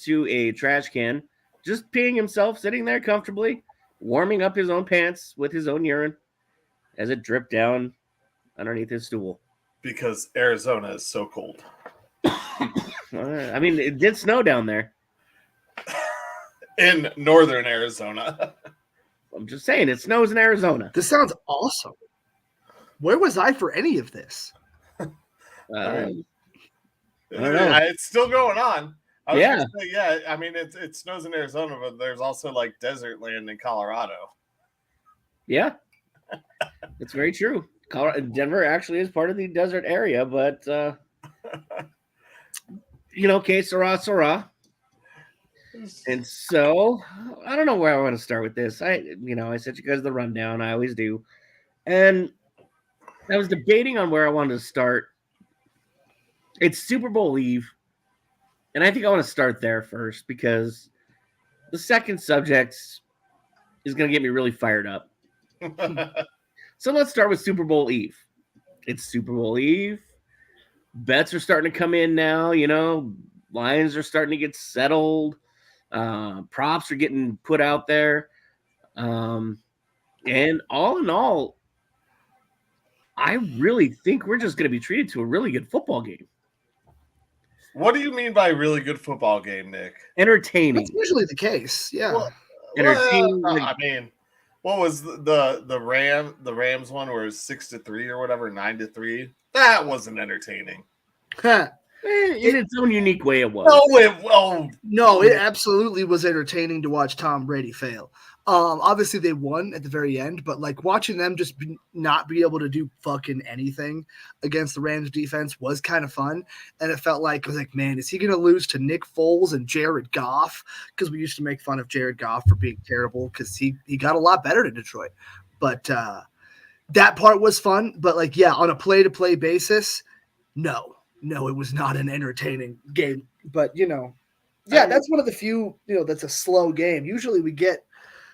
to a trash can, just peeing himself, sitting there comfortably, warming up his own pants with his own urine as it dripped down underneath his stool. Because Arizona is so cold. I mean, it did snow down there. In northern Arizona. I'm just saying, it snows in Arizona. This sounds awesome. Where was I for any of this? I don't know. It's still going on. I was Yeah. gonna say, yeah. I mean, it snows in Arizona, but there's also like desert land in Colorado. Yeah, it's very true. Denver actually is part of the desert area, but que sera, sera. And so I don't know where I want to start with this. I sent you guys the rundown. I always do, and I was debating on where I wanted to start. It's Super Bowl Eve, and I think I want to start there first because the second subject is going to get me really fired up. So let's start with Super Bowl Eve. It's Super Bowl Eve. Bets are starting to come in now. Lines are starting to get settled. Props are getting put out there. And all in all, I really think we're just going to be treated to a really good football game. What do you mean by really good football game, Nick? Entertaining. That's usually the case. Yeah. Entertaining. I mean, what was the Rams one where it was 6-3 or whatever, 9-3? That wasn't entertaining. In its own unique way, it was. No, it absolutely was entertaining to watch Tom Brady fail. Obviously they won at the very end, but like watching them just not be able to do fucking anything against the Rams defense was kind of fun. And it felt like, I was like, man, is he going to lose to Nick Foles and Jared Goff? Because we used to make fun of Jared Goff for being terrible because he got a lot better to Detroit. But that part was fun. But like, yeah, on a play-to-play basis, no, it was not an entertaining game. But, that's one of the few, that's a slow game. Usually we get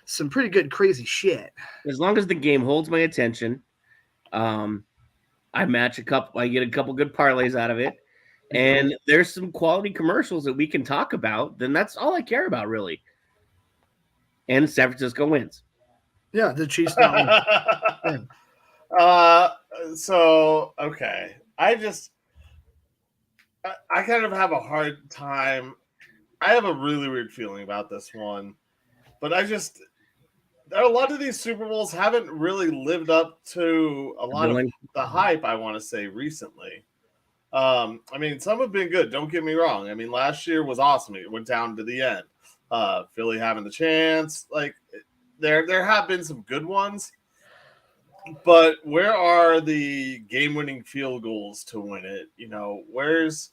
some pretty good crazy shit. As long as the game holds my attention, I get a couple good parlays out of it, and there's some quality commercials that we can talk about, then that's all I care about, really. And San Francisco wins. Yeah, the Chiefs not win. So okay. I kind of have a hard time. I have a really weird feeling about this one. But a lot of these Super Bowls haven't really lived up to a lot of the hype, I want to say, recently. I mean, some have been good. Don't get me wrong. I mean, last year was awesome. It went down to the end. Philly having the chance. Like, there have been some good ones. But where are the game-winning field goals to win it? Where's...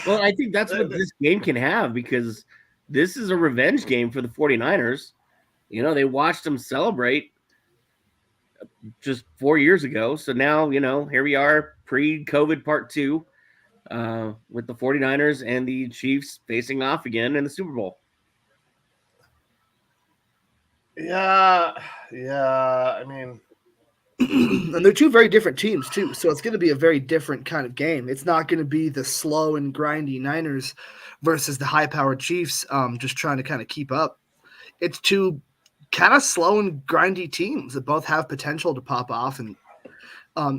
Well, I think that's what this game can have because this is a revenge game for the 49ers. They watched them celebrate just 4 years ago. So now, here we are pre-COVID part 2 with the 49ers and the Chiefs facing off again in the Super Bowl. Yeah. I mean... And they're two very different teams, too. So it's going to be a very different kind of game. It's not going to be the slow and grindy Niners versus the high-powered Chiefs just trying to kind of keep up. It's two kind of slow and grindy teams that both have potential to pop off and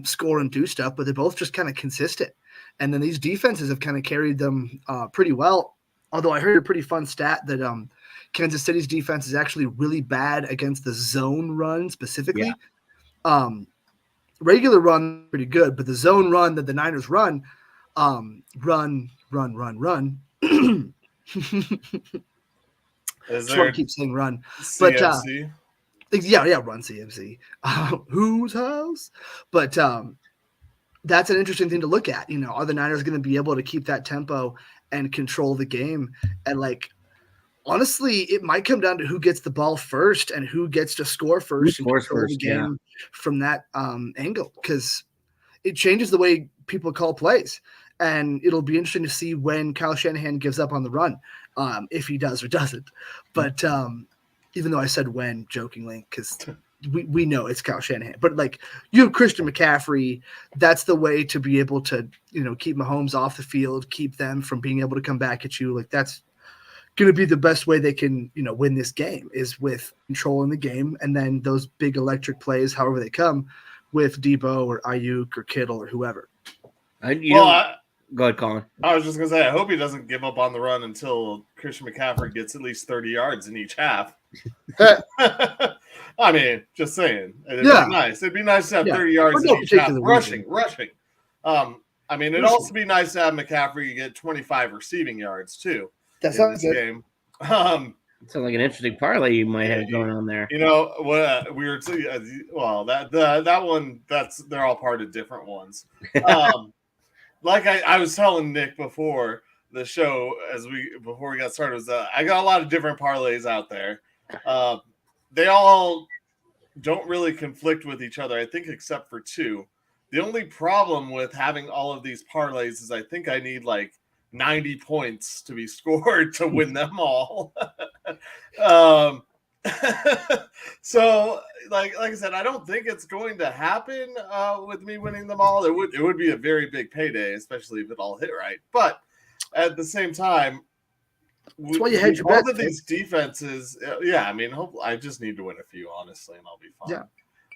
score and do stuff, but they're both just kind of consistent. And then these defenses have kind of carried them pretty well. Although I heard a pretty fun stat that Kansas City's defense is actually really bad against the zone run specifically. Yeah. Regular run pretty good, but the zone run that the Niners run. Is there keep saying run, CMC? But run CMC. Whose house? But that's an interesting thing to look at. Are the Niners going to be able to keep that tempo and control the game? And honestly, it might come down to who gets the ball first and who gets to score first and control the game from that angle, because it changes the way people call plays. And it'll be interesting to see when Kyle Shanahan gives up on the run, if he does or doesn't. But even though I said when jokingly, because we know it's Kyle Shanahan. But you have Christian McCaffrey, that's the way to be able to keep Mahomes off the field, keep them from being able to come back at you. That's going to be the best way they can, win this game is with controlling the game, and then those big electric plays, however they come, with Debo or Ayuk or Kittle or whoever. Go ahead, Colin. I was just gonna say, I hope he doesn't give up on the run until Christian McCaffrey gets at least 30 yards in each half. I mean, just saying. It'd be nice. It'd be nice to have 30 yards in each half. Rushing. I mean, it'd also be nice to have McCaffrey get 25 receiving yards too. That's in this game. Sounds like an interesting parlay you might have going on there. What we were that one, they're all part of different ones. Like I was telling Nick before the show, before we got started, was I got a lot of different parlays out there. They all don't really conflict with each other, I think, except for two. The only problem with having all of these parlays is I think I need like 90 points to be scored to win them all. So, like I said, I don't think it's going to happen with me winning them all. It would be a very big payday, especially if it all hit right. But at the same time, that's why you hedge your bets. Both of these defenses, I mean, hopefully, I just need to win a few, honestly, and I'll be fine.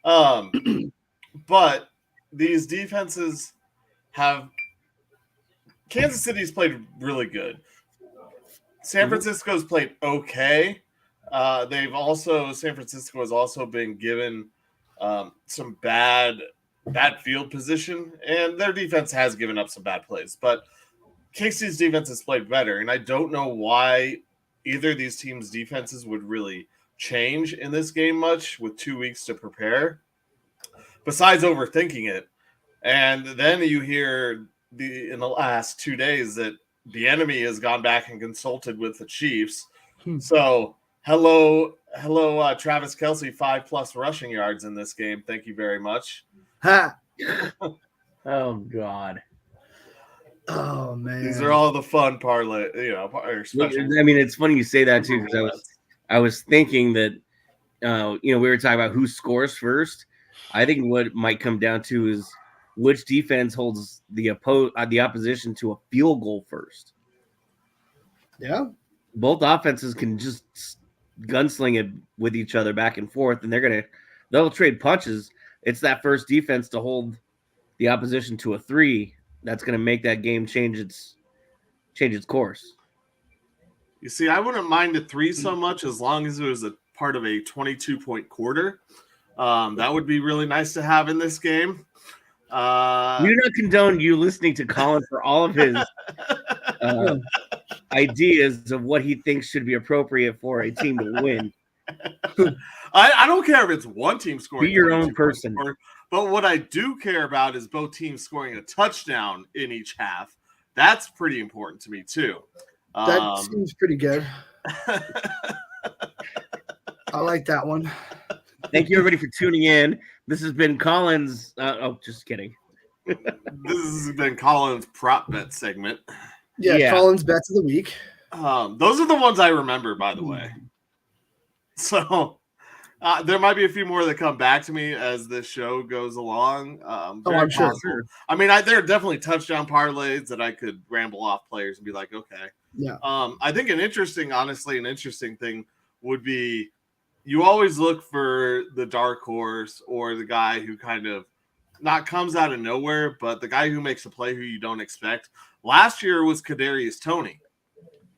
Yeah. But these defenses have Kansas City's played really good. San Francisco's played okay. San Francisco has also been given some bad field position, and their defense has given up some bad plays. But KC's defense has played better, and I don't know why either of these teams' defenses would really change in this game much with 2 weeks to prepare, besides overthinking it. And then you hear in the last 2 days that the enemy has gone back and consulted with the Chiefs. So hello, Travis Kelce, 5+ rushing yards in this game. Thank you very much. Ha! Oh God. Oh man. These are all the fun parlay, special. I mean, it's funny you say that too, because I was thinking that we were talking about who scores first. I think what might come down to is which defense holds the opposition to a field goal first. Yeah. Both offenses can just gunsling it with each other back and forth, and they'll trade punches. It's that first defense to hold the opposition to a 3 that's going to make that game change its course. You see, I wouldn't mind a 3 so much as long as it was a part of a 22-point quarter. That would be really nice to have in this game. We do not condone you listening to Colin for all of his ideas of what he thinks should be appropriate for a team to win. I don't care if it's one team scoring. Be your own person. But what I do care about is both teams scoring a touchdown in each half. That's pretty important to me, too. That seems pretty good. I like that one. Thank you, everybody, for tuning in. This has been Colin's. Just kidding. This has been Colin's prop bet segment. Yeah, Colin's bets of the week. Those are the ones I remember, by the way. So there might be a few more that come back to me as this show goes along. I'm sure. I mean, there are definitely touchdown parlays that I could ramble off players and be like, okay. Yeah. I think an interesting thing would be you always look for the dark horse or the guy who kind of not comes out of nowhere, but the guy who makes a play who you don't expect. Last year was Kadarius Toney.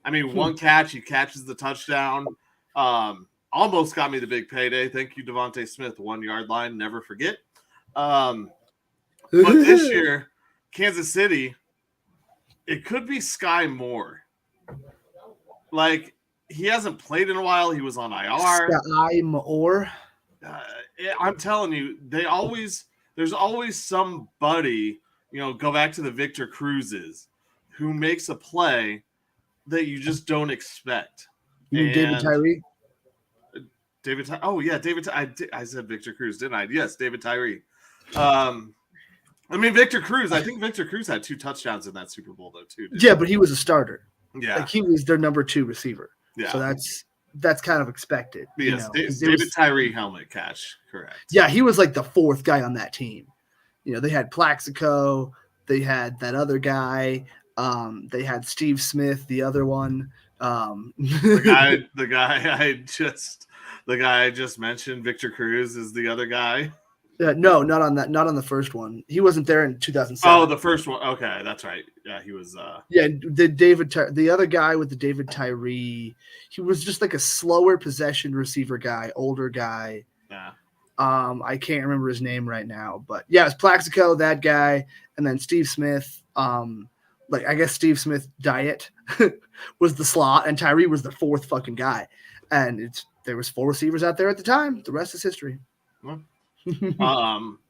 I mean, one catch, he catches the touchdown. Almost got me the big payday. Thank you, Devontae Smith, 1 yard line. Never forget. But this year, Kansas City, it could be Sky Moore. Like, he hasn't played in a while. He was on IR. Sky Moore. I'm telling you, there's always somebody, go back to the Victor Cruzes, who makes a play that you just don't expect. You mean David Tyree? I said Victor Cruz, didn't I? Yes, David Tyree. I mean, Victor Cruz. I think Victor Cruz had 2 touchdowns in that Super Bowl, though, too. Yeah, but he was a starter. Yeah, like he was their number 2 receiver. Yeah, so that's kind of expected. Yes, David Tyree helmet catch, correct. Yeah, he was like the 4th guy on that team. They had Plaxico, they had that other guy, they had Steve Smith, the other one. The guy I just mentioned, Victor Cruz, is the other guy. No, not on that. Not on the first one. He wasn't there in 2007. Oh, the first one. Okay, that's right. Yeah, he was. Yeah, the other guy with the David Tyree, he was just like a slower possession receiver guy, older guy. Yeah. I can't remember his name right now, but yeah, it's Plaxico, that guy, and then Steve Smith. I guess Steve Smith Diet was the slot, and Tyree was the fourth fucking guy, and there was 4 receivers out there at the time. The rest is history. Well,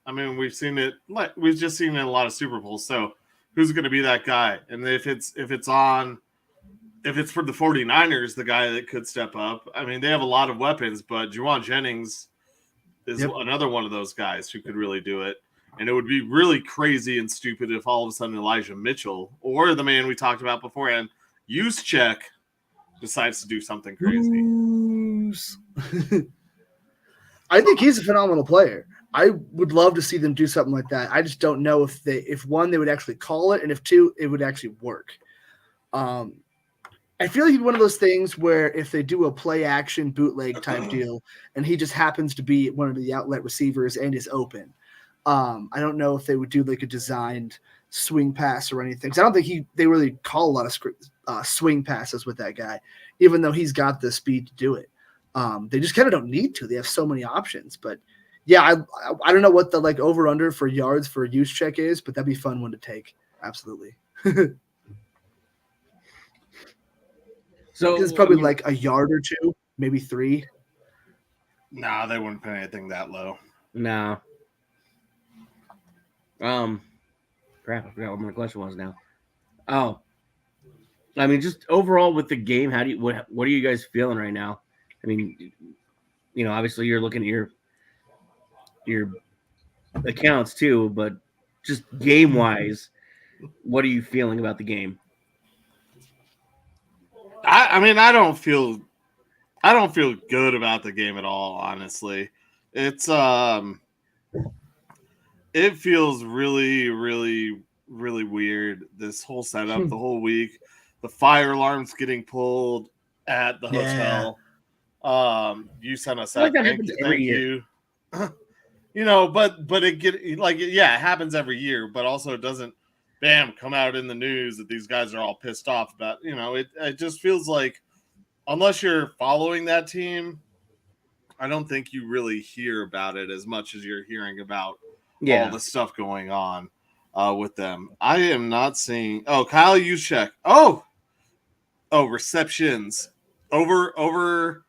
I mean, we've just seen it in a lot of Super Bowls. So who's going to be that guy? And if it's for the 49ers, the guy that could step up. I mean, they have a lot of weapons, but Juwan Jennings is another one of those guys who could really do it. And it would be really crazy and stupid if all of a sudden Elijah Mitchell or the man we talked about beforehand, Juszczyk, decides to do something crazy. I think he's a phenomenal player. I would love to see them do something like that. I just don't know if one, they would actually call it, and if two, it would actually work. I feel like he's one of those things where if they do a play action bootleg type deal and he just happens to be one of the outlet receivers and is open, I don't know if they would do like a designed swing pass or anything. 'Cause I don't think they really call a lot of swing passes with that guy, even though he's got the speed to do it. They just kind of don't need to. They have so many options. But yeah, I don't know what the like over under for yards for a Juszczyk is, but that'd be a fun one to take. Absolutely. So it's probably like a yard or 2, maybe 3. Nah, they wouldn't pay anything that low. No. Crap, I forgot what my question was now. Oh. I mean, just overall with the game, what are you guys feeling right now? I mean, obviously you're looking at your accounts too, but just game wise, what are you feeling about the game? I mean, I don't feel good about the game at all, honestly. It's it feels really, really, really weird, this whole setup, the whole week. The fire alarm's getting pulled at the hotel. You sent us that. Thank you. But it happens every year, but also it doesn't come out in the news that these guys are all pissed off about, it just feels like unless you're following that team, I don't think you really hear about it as much as you're hearing about all the stuff going on with them. I am not seeing Kyle Juszczyk. Receptions over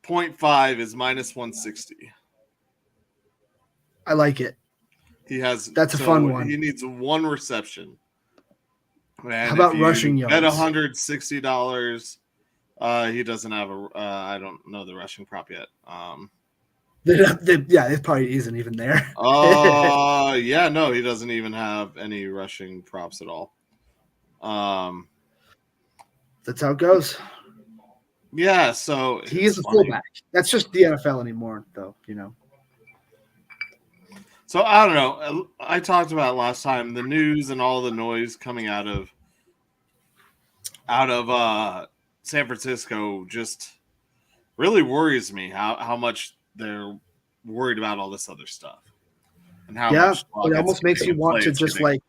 0.5 is minus 160. I like it. That's a fun one. He needs 1 reception. And how about rushing yards? Bet $160. He doesn't have I don't know the rushing prop yet. It probably isn't even there. No, he doesn't even have any rushing props at all. That's how it goes. Yeah, so he is a fullback. That's just the NFL anymore, though. So I don't know. I talked about last time the news and all the noise coming out of San Francisco just really worries me. How much they're worried about all this other stuff, and how much it almost makes you want to just it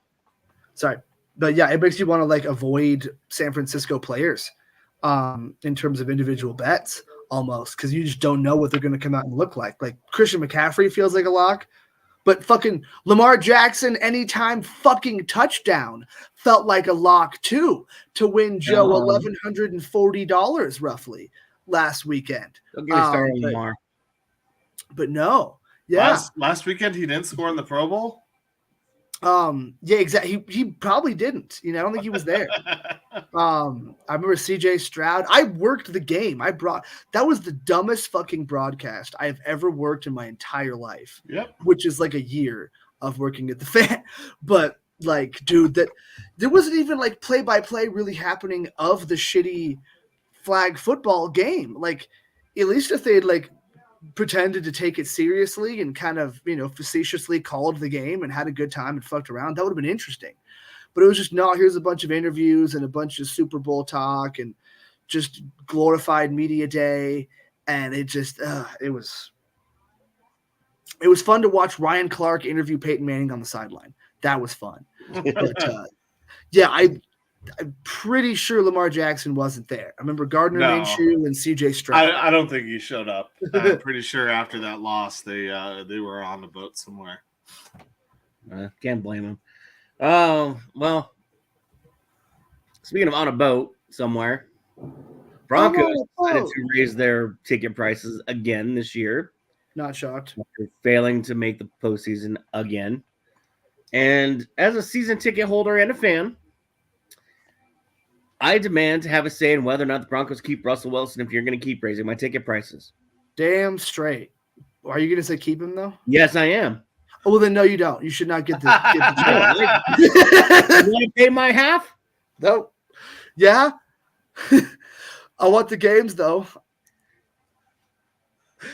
makes you want to like avoid San Francisco players, in terms of individual bets, almost, because you just don't know what they're going to come out and look like. Like Christian McCaffrey feels like a lock. But fucking Lamar Jackson, anytime fucking touchdown, felt like a lock too, to win Joe $1,140 roughly last weekend. Don't get me started on Lamar. But no, yeah. Last weekend he didn't score in the Pro Bowl. Yeah, exactly. He probably didn't. I don't think he was there. I remember CJ Stroud. I worked the game. That was the dumbest fucking broadcast I have ever worked in my entire life. Yep. Which is like a year of working at the Fan. But like, dude, that there wasn't even like play-by-play really happening of the shitty flag football game. Like, at least if they'd like pretended to take it seriously and kind of, facetiously called the game and had a good time and fucked around, that would have been interesting. But it was just, no, here's a bunch of interviews and a bunch of Super Bowl talk and just glorified media day, and it was fun to watch Ryan Clark interview Peyton Manning on the sideline. That was fun. But yeah, I'm pretty sure Lamar Jackson wasn't there. I remember Gardner Minshew and CJ Stroud. I don't think he showed up. I'm pretty sure after that loss, they were on the boat somewhere. Can't blame him. Well, speaking of on a boat somewhere, Broncos decided to raise their ticket prices again this year. Not shocked. After failing to make the postseason again. And as a season ticket holder and a fan, I demand to have a say in whether or not the Broncos keep Russell Wilson if you're going to keep raising my ticket prices. Damn straight. Are you going to say keep him, though? Yes, I am. Oh, well, then no, you don't. You should not get the You want to pay my half? No. Yeah? I want the games, though.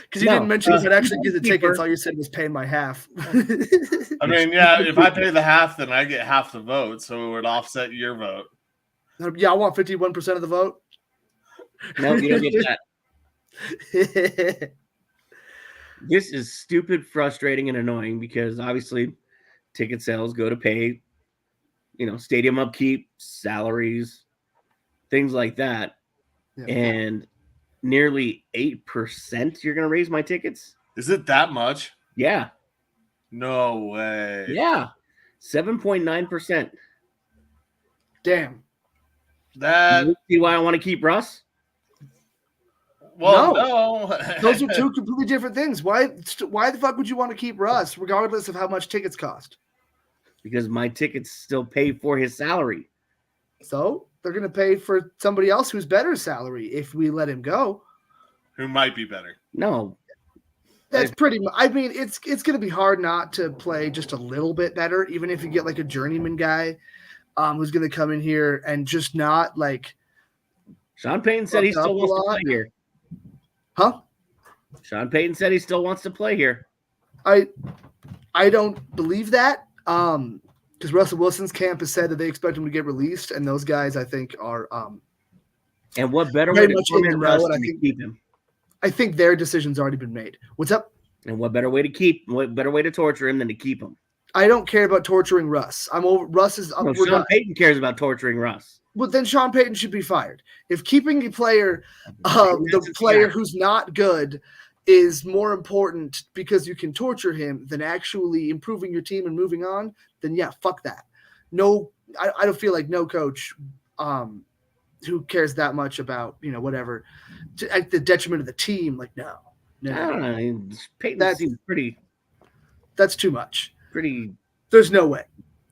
Because you didn't mention if I'd actually get the tickets. All you said was paying my half. I mean, yeah, if I pay the half, then I get half the vote, so it would offset your vote. Yeah, I want 51% of the vote. No, you don't get that. This is stupid, frustrating, and annoying because obviously ticket sales go to pay, stadium upkeep, salaries, things like that. Yeah. And nearly 8% you're going to raise my tickets? Is it that much? Yeah. No way. Yeah. 7.9%. Damn. You see why I want to keep Russ? Well, no. Those are two completely different things. Why the fuck would you want to keep Russ regardless of how much tickets cost? Because my tickets still pay for his salary. So they're going to pay for somebody else who's better salary if we let him go. Who might be better? No. That's pretty much. I mean, it's going to be hard not to play just a little bit better, even if you get like a journeyman guy who's going to come in here and just not like. Sean Payton said he still wants to play here. Huh? Sean Payton said he still wants to play here. I don't believe that. Because Russell Wilson's camp has said that they expect him to get released, and those guys, I think, are and what better way to keep him? I think their decision's already been made. What's up? And what better way to torture him than to keep him? I don't care about torturing Russ. I'm over. Russ is. No, Sean Payton cares about torturing Russ. Well, then Sean Payton should be fired. If keeping a player, the player who's not good, is more important because you can torture him than actually improving your team and moving on, then yeah, fuck that. No, I don't feel like no coach who cares that much about, whatever, at the detriment of the team. Like, no. I don't know. Peyton seems pretty. That's too much. Pretty. There's no way.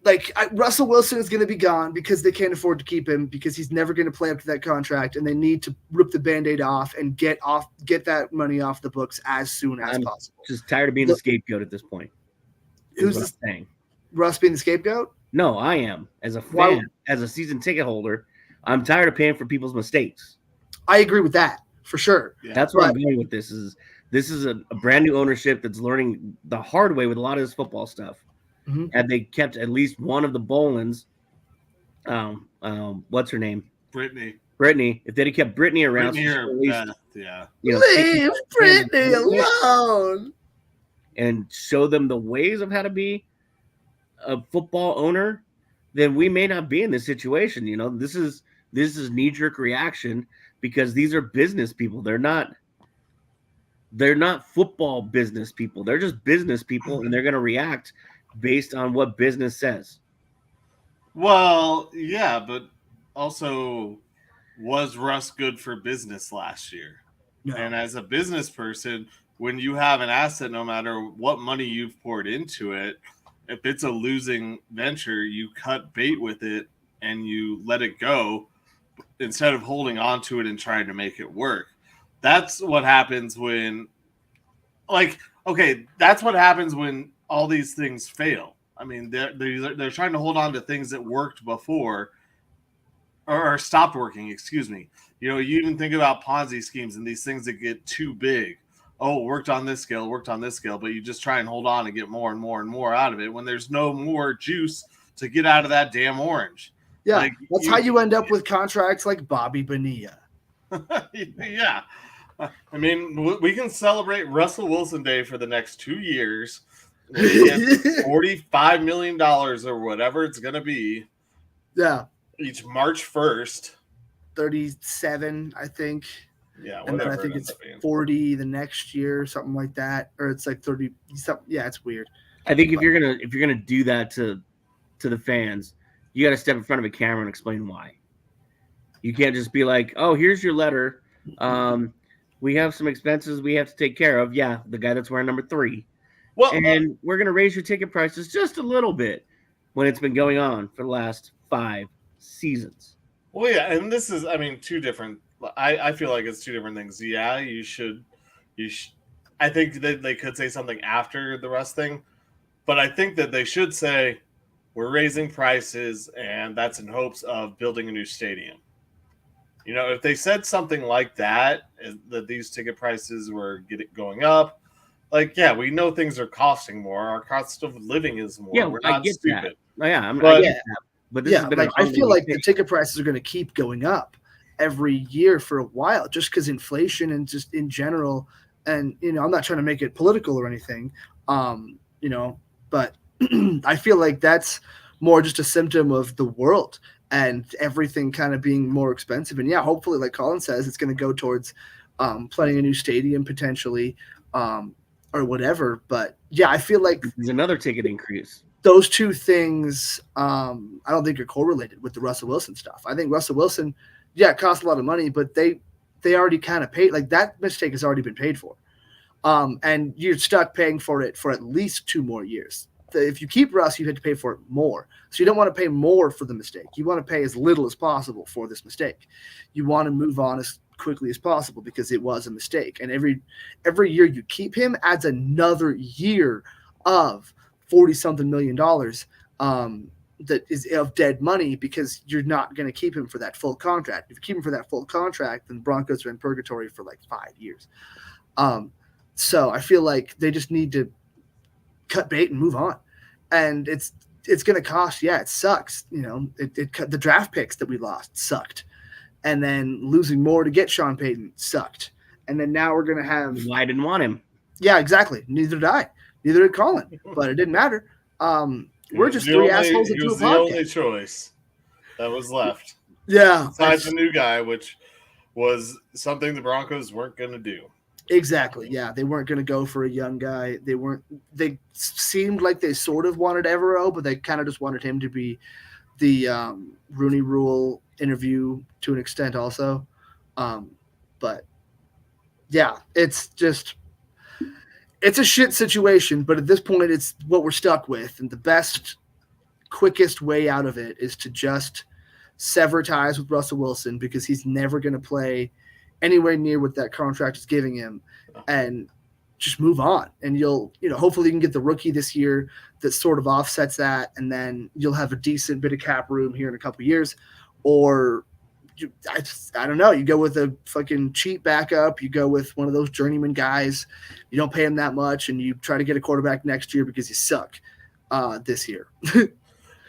Like, Russell Wilson is going to be gone because they can't afford to keep him because he's never going to play up to that contract, and they need to rip the Band-Aid off and get that money off the books as soon as possible. Just tired of being the scapegoat at this point. Who's saying? Russ being the scapegoat? No, I am. As a fan, as a season ticket holder, I'm tired of paying for people's mistakes. I agree with that for sure. Yeah. That's where I'm going with this. This is a brand new ownership that's learning the hard way with a lot of this football stuff. Mm-hmm. Had they kept at least one of the Bolins, what's her name? Brittany. If they'd have kept Brittany around, leave Brittany alone and show them the ways of how to be a football owner, then we may not be in this situation. This is knee-jerk reaction because these are business people. They're not football business people. They're just business people, and they're going to react based on what business says. Well, yeah, but also, was Russ good for business last year? No. And as a business person, when you have an asset, no matter what money you've poured into it, if it's a losing venture, you cut bait with it and you let it go instead of holding on to it and trying to make it work. That's what happens when, that's what happens when all these things fail. I mean, they're trying to hold on to things that worked before or stopped working, excuse me. You even think about Ponzi schemes and these things that get too big. Oh, worked on this scale, but you just try and hold on and get more and more and more out of it when there's no more juice to get out of that damn orange. Yeah, that's how you end up with contracts like Bobby Bonilla. Yeah. I mean, we can celebrate Russell Wilson Day for the next 2 years. When he gets $45 million or whatever it's going to be. Yeah. Each March 1st. 37, I think. Yeah, and then I whatever. think it's 40 the next year, something like that, or it's like 30. Yeah, it's weird. I think if you're gonna do that to the fans, you got to step in front of a camera and explain why. You can't just be like, "Oh, here's your letter. We have some expenses we have to take care of." Yeah, the guy that's wearing number 3. Well, and we're gonna raise your ticket prices just a little bit when it's been going on for the last 5 seasons. Well, yeah, and this is, I mean, 2 different. I feel like it's 2 different things. Yeah, you should. I think that they could say something after the Russ thing, but I think that they should say we're raising prices, and that's in hopes of building a new stadium. You know, if they said something like that these ticket prices were going up, like, yeah, we know things are costing more. Our cost of living is more. Yeah, we're not I get stupid. That. Yeah, but, I get that. But this has been like, I feel like the ticket prices are going to keep going up every year for a while, just because inflation and just in general. And, you know, I'm not trying to make it political or anything, you know, but I feel like that's more just a symptom of the world and everything kind of being more expensive. And yeah, hopefully, like Colin says, it's going to go towards planning a new stadium potentially or whatever. But yeah, I feel like there's another ticket increase. Those 2 things, I don't think are correlated with the Russell Wilson stuff. I think Russell Wilson, yeah, it costs a lot of money, but they already kind of paid. Like, that mistake has already been paid for. And you're stuck paying for it for at least 2 more years. If you keep Russ, you had to pay for it more. So you don't want to pay more for the mistake. You want to pay as little as possible for this mistake. You want to move on as quickly as possible because it was a mistake. And every year you keep him adds another year of $40-something million that is of dead money because you're not going to keep him for that full contract. If you keep him for that full contract, then Broncos are in purgatory for like 5 years. So I feel like they just need to cut bait and move on. And it's going to cost. Yeah, it sucks. You know, the draft picks that we lost sucked. And then losing more to get Sean Payton sucked. And then now we're going to have. I didn't want him. Yeah, exactly. Neither did I. Neither did Colin. But it didn't matter. We're just 3 assholes into a podcast. The only choice that was left. Yeah. Besides the new guy, which was something the Broncos weren't going to do. Exactly. Yeah, they weren't going to go for a young guy. They seemed like they sort of wanted Evero, but they kind of just wanted him to be the Rooney Rule interview to an extent also. But yeah, it's a shit situation, but at this point it's what we're stuck with. And the best, quickest way out of it is to just sever ties with Russell Wilson because he's never going to play anywhere near what that contract is giving him, and just move on. And hopefully you can get the rookie this year that sort of offsets that. And then you'll have a decent bit of cap room here in a couple of years, or I don't know. You go with a fucking cheap backup. You go with one of those journeyman guys. You don't pay him that much, and you try to get a quarterback next year because you suck this year.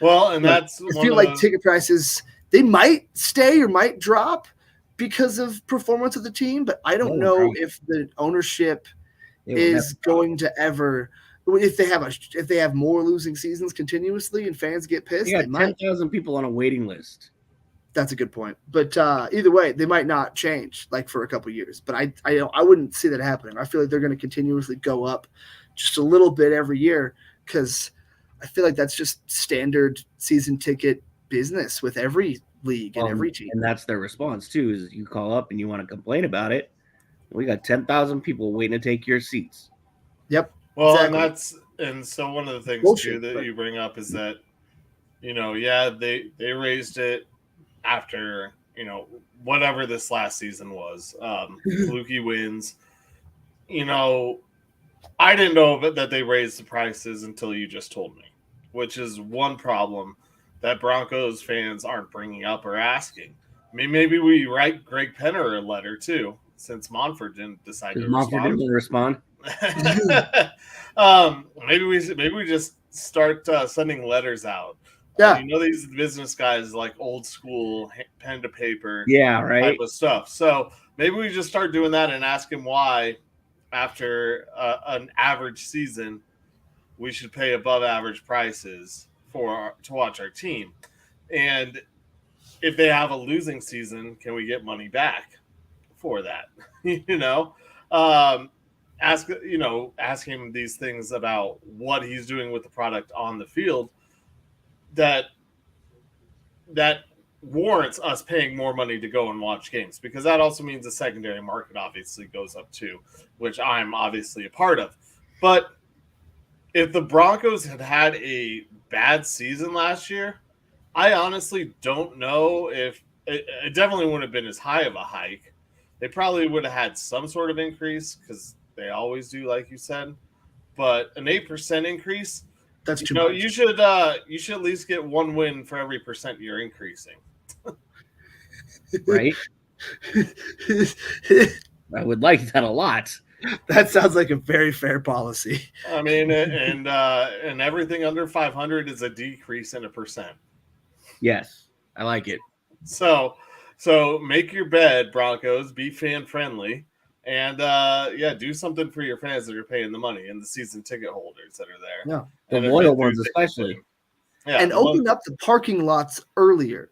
Well, and that's I feel like ticket prices, they might stay or might drop because of performance of the team, but I don't know if the ownership is going to ever. If they have more losing seasons continuously and fans get pissed, they got 10,000 people on a waiting list. That's a good point. But either way, they might not change like for a couple of years. But I wouldn't see that happening. I feel like they're going to continuously go up just a little bit every year because I feel like that's just standard season ticket business with every league and every team. And that's their response too, is you call up and you want to complain about it. We got 10,000 people waiting to take your seats. Yep. Well, exactly. and so one of the things too that you bring up is that, they raised it after, whatever this last season was, fluky wins. I didn't know that they raised the prices until you just told me, which is one problem that Broncos fans aren't bringing up or asking. I mean, maybe we write Greg Penner a letter too, since Monfort didn't decide to respond. Maybe we just start sending letters out Yeah. You know, these business guys like old school pen to paper Yeah, right. type of stuff. So maybe we just start doing that and ask him why, after an average season, we should pay above average prices to watch our team. And if they have a losing season, can we get money back for that? you know, ask him these things about what he's doing with the product on the field that warrants us paying more money to go and watch games, because that also means the secondary market obviously goes up too, which I'm obviously a part of. But if the Broncos had a bad season last year, I honestly don't know if it definitely wouldn't have been as high of a hike. They probably would have had some sort of increase because they always do, like you said. But an 8% increase, that's too much. You should at least get one win for every percent you're increasing. Right? I would like that a lot. That sounds like a very fair policy. I mean, and everything under 500 is a decrease in a percent. Yes, I like it. So make your bed, Broncos. Be fan friendly, and do something for your fans that are paying the money and the season ticket holders that are there. Yeah, the loyal ones especially. Yeah, and open up the parking lots earlier.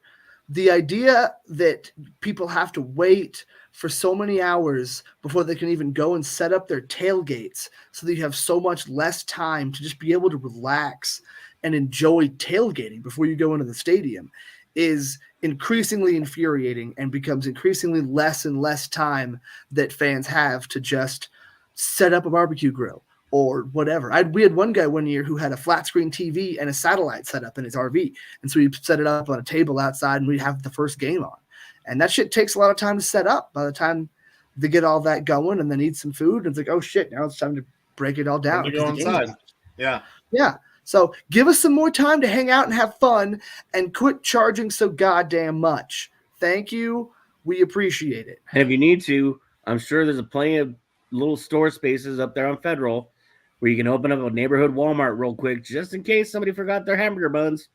The idea that people have to wait for so many hours before they can even go and set up their tailgates, so that you have so much less time to just be able to relax and enjoy tailgating before you go into the stadium, is increasingly infuriating, and becomes increasingly less and less time that fans have to just set up a barbecue grill or whatever. We had one guy one year who had a flat screen TV and a satellite set up in his RV. And so he set it up on a table outside and we'd have the first game on. And that shit takes a lot of time to set up. By the time they get all that going and then eat some food, and it's like, oh shit, now it's time to break it all down. To go inside. Yeah. Yeah. So give us some more time to hang out and have fun, and quit charging so goddamn much. Thank you. We appreciate it. And if you need to, I'm sure there's plenty of little store spaces up there on Federal where you can open up a neighborhood Walmart real quick, just in case somebody forgot their hamburger buns.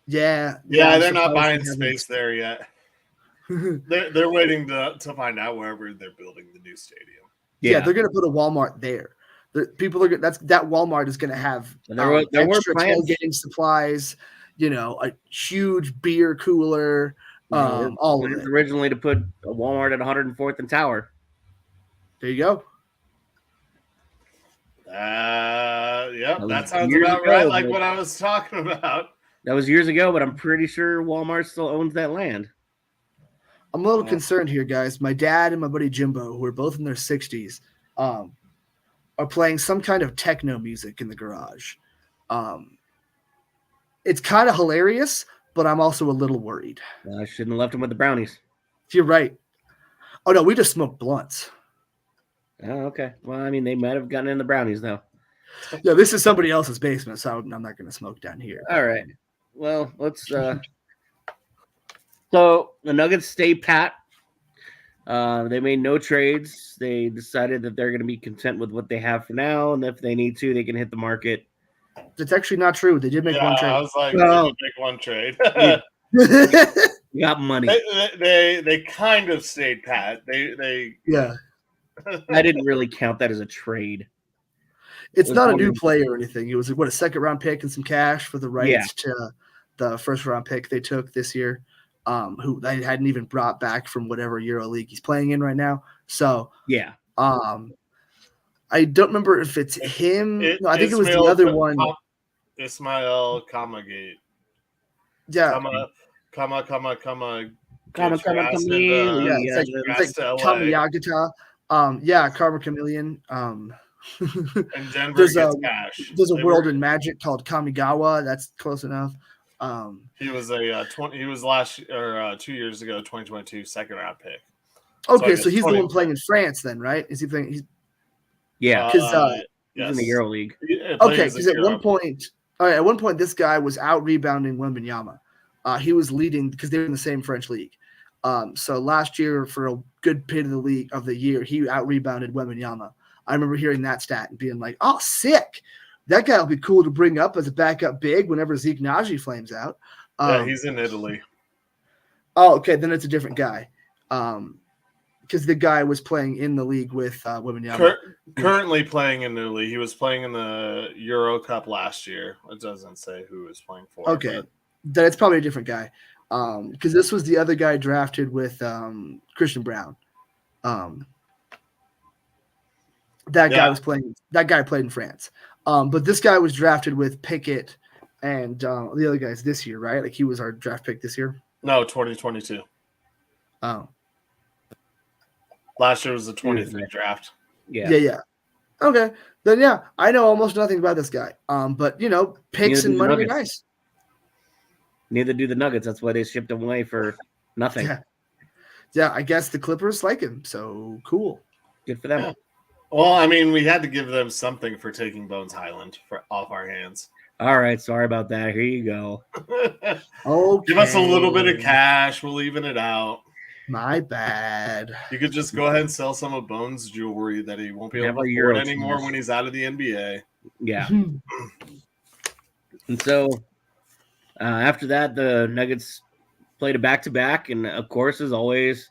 Yeah, they're not buying space there yet. they're waiting to find out wherever they're building the new stadium. Yeah, they're going to put a Walmart there. People are that Walmart is going to have extra tailgating supplies. A huge beer cooler. All of it. Originally to put a Walmart at 104th and Tower. There you go. That sounds about right, like what I was talking about. That was years ago, but I'm pretty sure Walmart still owns that land. I'm a little concerned here, guys. My dad and my buddy Jimbo, who are both in their 60s, are playing some kind of techno music in the garage. It's kind of hilarious, but I'm also a little worried. I shouldn't have left them with the brownies. You're right. Oh, no, we just smoked blunts. Oh, okay. Well, I mean, they might have gotten in the brownies, though. Yeah, this is somebody else's basement, so I'm not going to smoke down here. All right. Well, let's... So, the Nuggets stay pat. They made no trades. They decided that they're going to be content with what they have for now, and if they need to, they can hit the market. That's actually not true. They did make one trade. I was like, they did make one trade. You got money. They kind of stayed pat. They yeah. I didn't really count that as a trade. It's not a new player or anything. It was a second round pick and some cash for the rights to the first round pick they took this year, who they hadn't even brought back from whatever Euro League he's playing in right now. So yeah. I don't remember if it's him. No, I think it was the other one. Ismail Kamagate. Yeah. Kamagata. Karma Chameleon. And Denver gets cash. There's a world in Magic called Kamigawa. That's close enough. He was he was last or 2 years ago, 2022 second round pick. Okay, so he's the one playing in France, then, right? Is he playing? Yeah, because he's in the Euro League. Okay, because at one point, this guy was out rebounding Wembanyama. He was leading because they were in the same French league. So last year, for a good bit of the year, he out rebounded Wembanyama. I remember hearing that stat and being like, "Oh, sick! That guy will be cool to bring up as a backup big whenever Zeke Naji flames out. Yeah, he's in Italy. Oh, okay, then it's a different guy. Because the guy was playing in the league with Wembanyama. Currently playing in the league. He was playing in the Euro Cup last year. It doesn't say who he was playing for. Okay, then it's probably a different guy. Because this was the other guy drafted with Christian Brown. That guy was playing. That guy played in France. But this guy was drafted with Pickett and the other guys this year, right? Like he was our draft pick this year. No, 2022. Oh, last year was the 23 draft. Yeah. Okay, then yeah, I know almost nothing about this guy. But picks and money are nice. Neither do the Nuggets. That's why they shipped him away for nothing. Yeah, I guess the Clippers like him. So cool. Good for them. Yeah. Well, I mean, we had to give them something for taking Bones Highland off our hands. All right, sorry about that. Here you go. Okay. Give us a little bit of cash. We'll even it out. My bad. You could just go ahead and sell some of Bones' jewelry that he won't be able to afford anymore when he's out of the NBA. Yeah. And so after that, the Nuggets played a back-to-back, and of course, as always,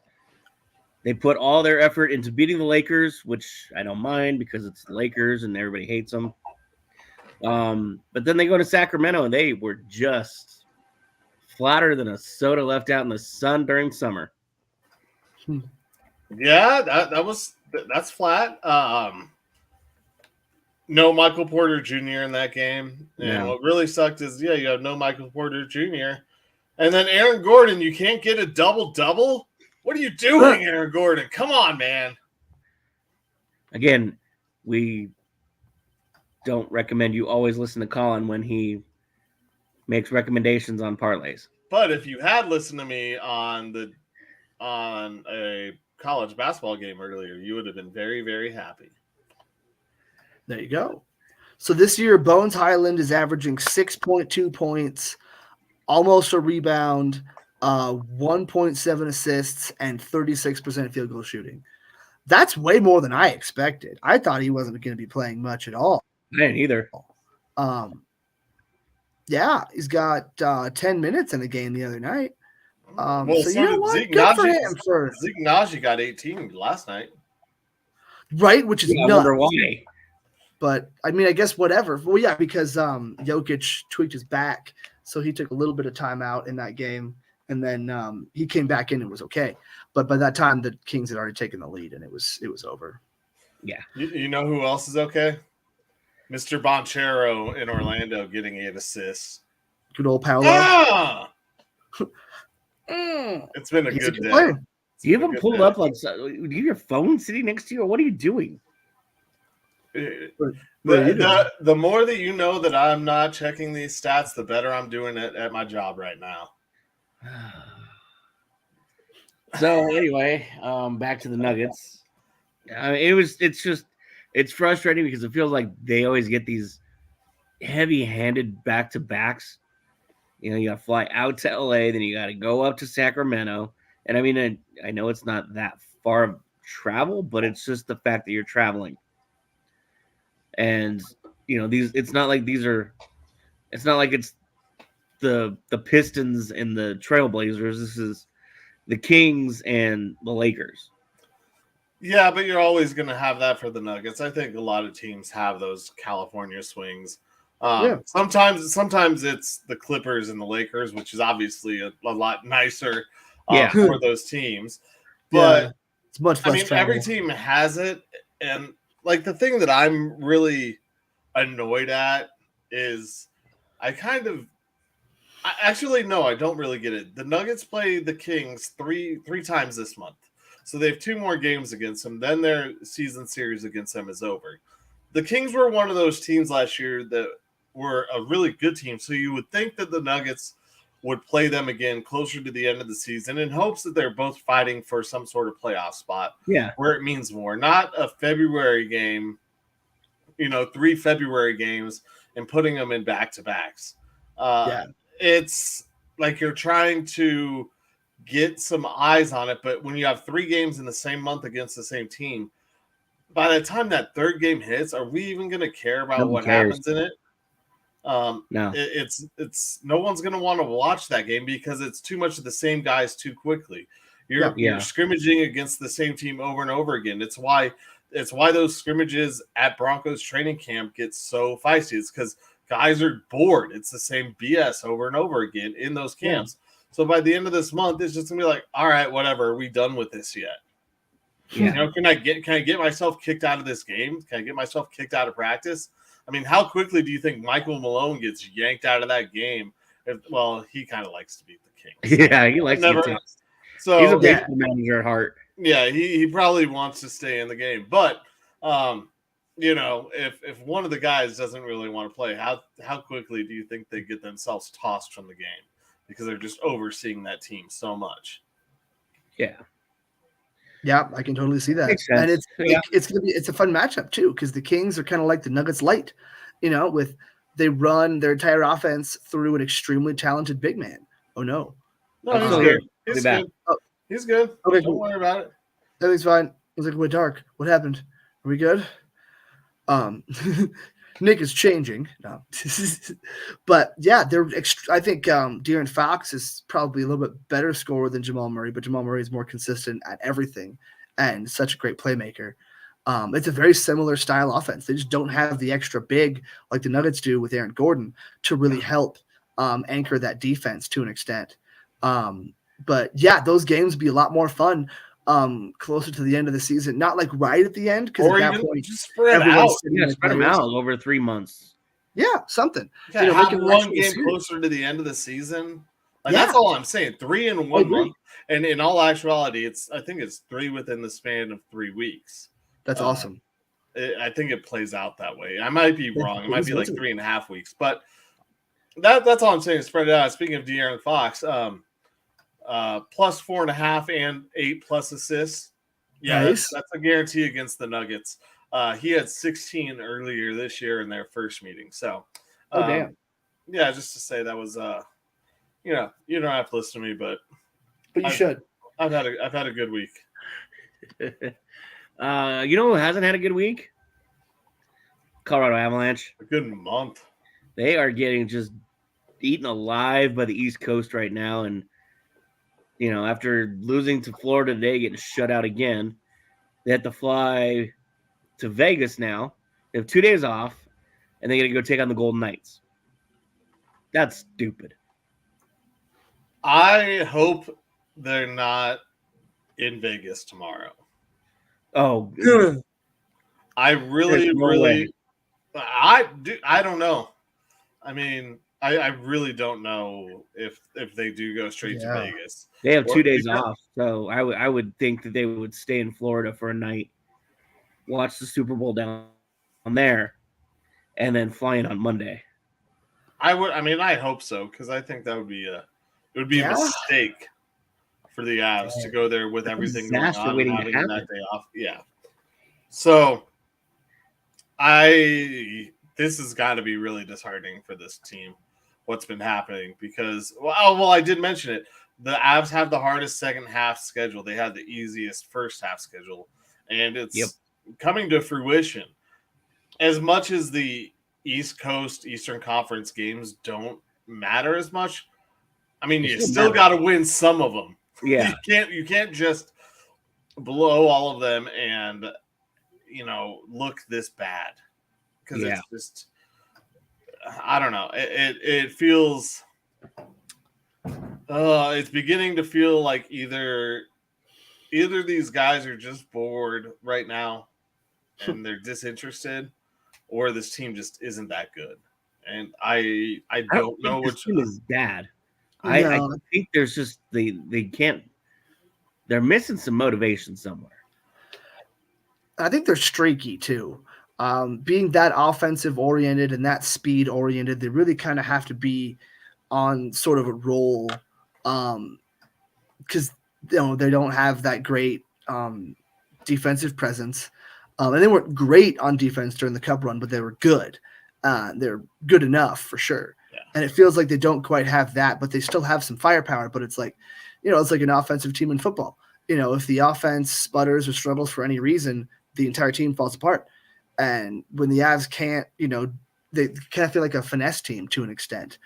they put all their effort into beating the Lakers, which I don't mind because it's the Lakers and everybody hates them. But then they go to Sacramento, and they were just flatter than a soda left out in the sun during summer. Yeah, that's flat. No Michael Porter Jr. in that game. And what really sucked is, you have no Michael Porter Jr. And then Aaron Gordon, you can't get a double-double? What are you doing, Aaron Gordon? Come on, man. Again, we don't recommend you always listen to Colin when he makes recommendations on parlays. But if you had listened to me on a college basketball game earlier, you would have been very, very happy. There you go. So this year, Bones Highland is averaging 6.2 points, almost a rebound, 1.7 assists, and 36% field goal shooting. That's way more than I expected. I thought he wasn't going to be playing much at all. I didn't either. Yeah, he's got 10 minutes in the game the other night. Well, so you know what? Zeke Good for him. Zeke Naji got 18 last night. Right, which is nuts. I wonder why. But, I mean, I guess whatever. Well, yeah, because Jokic tweaked his back, so he took a little bit of time out in that game, and then he came back in and was okay. But by that time, the Kings had already taken the lead, and it was over. Yeah. You know who else is okay? Mr. Bonchero in Orlando getting 8 assists. Good old Paolo. It's been a good day. Do you have him pulled up? Like, do you have your phone sitting next to you, or what are you doing? The more that you know that I'm not checking these stats, the better I'm doing it at my job right now. So anyway, back to the Nuggets. It's frustrating because it feels like they always get these heavy-handed back-to-backs. You know, you got to fly out to LA, then you got to go up to Sacramento. And I mean, I know it's not that far of travel, but it's just the fact that you're traveling. And you know, it's not like it's the Pistons and the Trailblazers. This is the Kings and the Lakers. Yeah, but you're always going to have that for the Nuggets. I think a lot of teams have those California swings. Sometimes it's the Clippers and the Lakers, which is obviously a lot nicer for those teams. But it's much less travel. Every team has it. And like the thing that I'm really annoyed at is I don't really get it. The Nuggets play the Kings three times this month. So they have 2 more games against them. Then their season series against them is over. The Kings were one of those teams last year that were a really good team. So you would think that the Nuggets would play them again closer to the end of the season in hopes that they're both fighting for some sort of playoff spot. Yeah. Where it means more. Not a February game, 3 February games and putting them in back-to-backs. It's like you're trying to get some eyes on it, but when you have 3 games in the same month against the same team, by the time that third game hits, are we even going to care about Nobody what cares. happens in it? No. It's no one's going to want to watch that game because it's too much of the same guys too quickly. You're scrimmaging against the same team over and over again. It's why those scrimmages at Broncos training camp get so feisty. It's because guys are bored. It's the same BS over and over again in those camps. So by the end of this month, it's just gonna be like, all right, whatever. Are we done with this yet? Yeah. You know, can I get myself kicked out of this game? Can I get myself kicked out of practice? I mean, how quickly do you think Michael Malone gets yanked out of that game? Well, he kind of likes to beat the Kings. So. Yeah, he likes to get So he's a baseball manager at heart. Yeah, he probably wants to stay in the game. But you know, if one of the guys doesn't really want to play, how quickly do you think they get themselves tossed from the game? Because they're just overseeing that team so much. Yeah. Yeah, I can totally see that. And it's a fun matchup too, because the Kings are kind of like the Nuggets light, you know, they run their entire offense through an extremely talented big man. Oh no. No, he's good. He's good. Oh. He's good. Okay, don't worry about it. Everything's fine. I was like, we're dark. What happened? Are we good? Nick is changing. No. But yeah, I think De'Aaron Fox is probably a little bit better scorer than Jamal Murray, but Jamal Murray is more consistent at everything and such a great playmaker. It's a very similar style offense. They just don't have the extra big like the Nuggets do with Aaron Gordon to really help anchor that defense to an extent. But yeah, those games be a lot more fun closer to the end of the season, not like right at the end, because at that point just spread out. Yeah, spread them out over 3 months. Yeah, something. Yeah, you know, have one game closer to the end of the season. Like, that's all I'm saying. 3 in 1 month, and in all actuality, I think it's 3 within the span of 3 weeks. That's awesome. I think it plays out that way. I might be wrong. It might be like 3.5 weeks, but that's all I'm saying. Spread it out. Speaking of De'Aaron Fox, plus 4.5 and 8+ assists. Yeah, nice. That's a guarantee against the Nuggets. He had 16 earlier this year in their first meeting. So, damn. Yeah, just to say that was, you know, you don't have to listen to me, but you should. I've had a good week. You know who hasn't had a good week? Colorado Avalanche. A good month. They are getting just eaten alive by the East Coast right now, and you know, after losing to Florida today, getting shut out again, they have to fly to Vegas now. They have 2 days off, and they got to go take on the Golden Knights. That's stupid. I hope they're not in Vegas tomorrow. Oh, I really, I don't know. I mean, I really don't know if they do go straight to Vegas. They have 2 days off, so I would think that they would stay in Florida for a night, watch the Super Bowl down there, and then fly in on Monday. I hope so, because I think that would be a mistake for the Avs to go there with everything going on and having that day off. Yeah. So this has got to be really disheartening for this team, what's been happening, because I did mention it. The Avs have the hardest second half schedule. They had the easiest first half schedule, and it's coming to fruition. As much as the East Coast Eastern Conference games don't matter as much, I mean, you still got to win some of them. Yeah, you can't just blow all of them and, you know, look this bad, because it's just, I don't know. It feels, it's beginning to feel like either these guys are just bored right now and they're disinterested, or this team just isn't that good. And I don't know which team is bad. No. I think there's just they can't. They're missing some motivation somewhere. I think they're streaky too. Being that offensive oriented and that speed oriented, they really kind of have to be on sort of a roll, because they don't have that great defensive presence, and they weren't great on defense during the Cup run, but they were good. They're good enough for sure. Yeah. And it feels like they don't quite have that, but they still have some firepower. But it's like, it's like an offensive team in football. If the offense sputters or struggles for any reason, the entire team falls apart. And when the Avs can't, they kind of feel like a finesse team to an extent.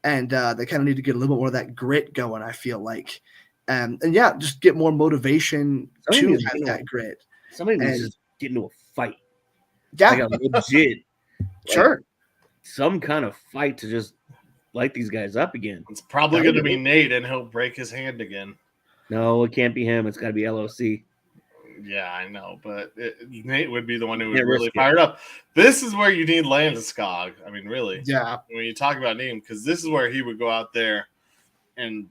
And they kind of need to get a little bit more of that grit going, I feel like. And yeah, just get more motivation to have that grit. Somebody needs to just get into a fight. Yeah. Like a legit. Sure. Some kind of fight to just light these guys up again. It's probably going to be Nate, and he'll break his hand again. No, it can't be him. It's got to be LOC. Yeah, I know, but Nate would be the one who was really fired up. This is where you need Landeskog. I mean, really. Yeah. When you talk about Nate, because this is where he would go out there and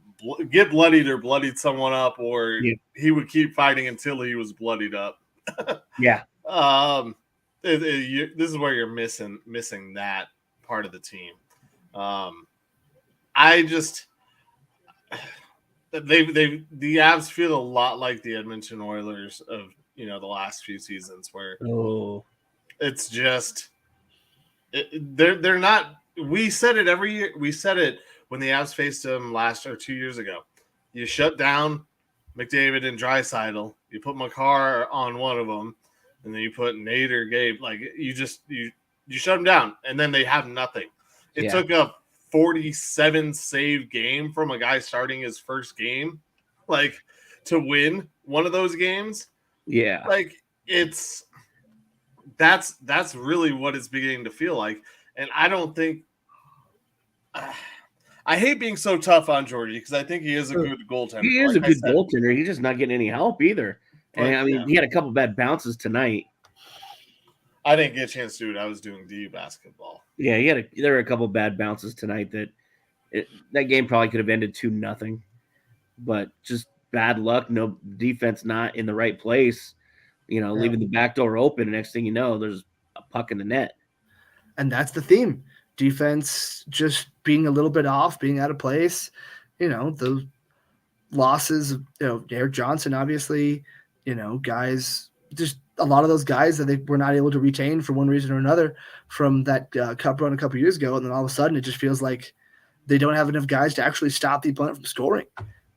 get bloodied or bloodied someone up, or he would keep fighting until he was bloodied up. Yeah. This is where you're missing that part of the team. The Avs feel a lot like the Edmonton Oilers of the last few seasons, where it's just they're not. We said it every year. We said it when the Avs faced them last or 2 years ago. You shut down McDavid and Draisaitl. You put Makar on one of them, and then you put Nate or Gabe. Like you shut them down, and then they have nothing. It took a 47 save game from a guy starting his first game, like to win one of those games. Yeah. Like that's really what it's beginning to feel like. And I don't think I hate being so tough on Georgie because I think he is a good goaltender. He is a good goaltender. He's just not getting any help either. And I mean, he had a couple bad bounces tonight. I didn't get a chance to do it. I was doing D basketball. Yeah, there were a couple bad bounces tonight that that game probably could have ended 2-0, but just bad luck. No defense, not in the right place. Leaving the back door open. And next thing you know, there's a puck in the net. And that's the theme. Defense just being a little bit off, being out of place. The losses. Eric Johnson, obviously. Guys, just a lot of those guys that they were not able to retain for one reason or another from that cup run a couple years ago, and then all of a sudden it just feels like they don't have enough guys to actually stop the opponent from scoring.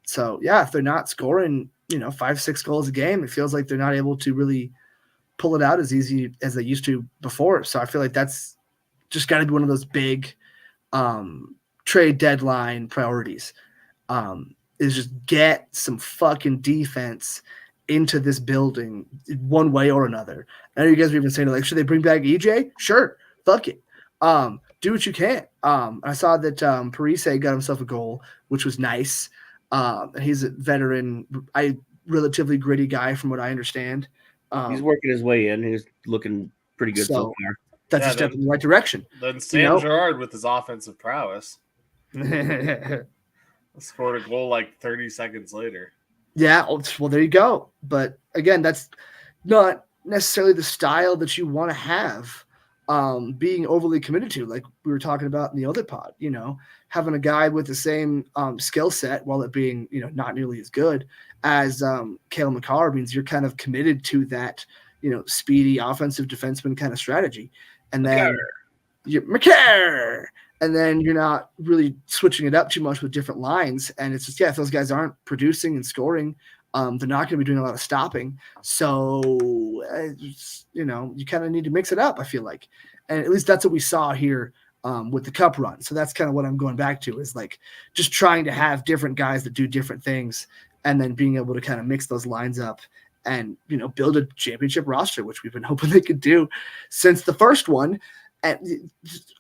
So yeah, if they're not scoring, 5-6 goals a game, it feels like they're not able to really pull it out as easy as they used to before. So I feel like that's just got to be one of those big trade deadline priorities. Is just get some fucking defense into this building one way or another. I know you guys were even saying, like, should they bring back EJ? Sure. Fuck it. Do what you can. I saw that Parise got himself a goal, which was nice. He's a veteran, relatively gritty guy from what I understand. He's working his way in. He's looking pretty good so far. That's a step in the right direction. Then Sam Girard with his offensive prowess scored a goal like 30 seconds later. Yeah, well, there you go. But again, that's not necessarily the style that you want to have being overly committed to, like we were talking about in the other pod, having a guy with the same skill set while it being, not nearly as good as Cale Makar means you're kind of committed to that, speedy offensive defenseman kind of strategy. And then Makar. And then you're not really switching it up too much with different lines. And it's just, if those guys aren't producing and scoring, they're not going to be doing a lot of stopping. So, you kind of need to mix it up, I feel like. And at least that's what we saw here with the cup run. So that's kind of what I'm going back to is like just trying to have different guys that do different things and then being able to kind of mix those lines up and, build a championship roster, which we've been hoping they could do since the first one. And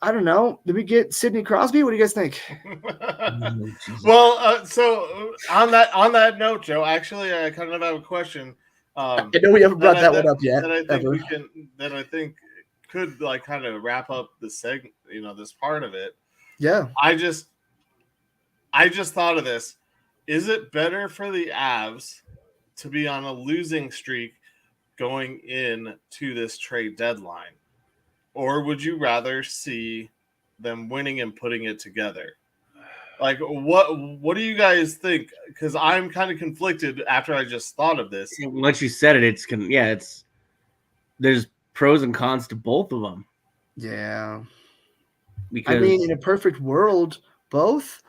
I don't know. Did we get Sidney Crosby? What do you guys think? Well, so on that note, Joe, actually, I kind of have a question. I know we haven't brought that one up yet. That I think could like kind of wrap up the segment, this part of it. Yeah. I just thought of this. Is it better for the Avs to be on a losing streak going in to this trade deadline? Or would you rather see them winning and putting it together? Like, what do you guys think? Because I'm kind of conflicted after I just thought of this. Once you said it, there's pros and cons to both of them. Yeah. Because I mean, in a perfect world, both.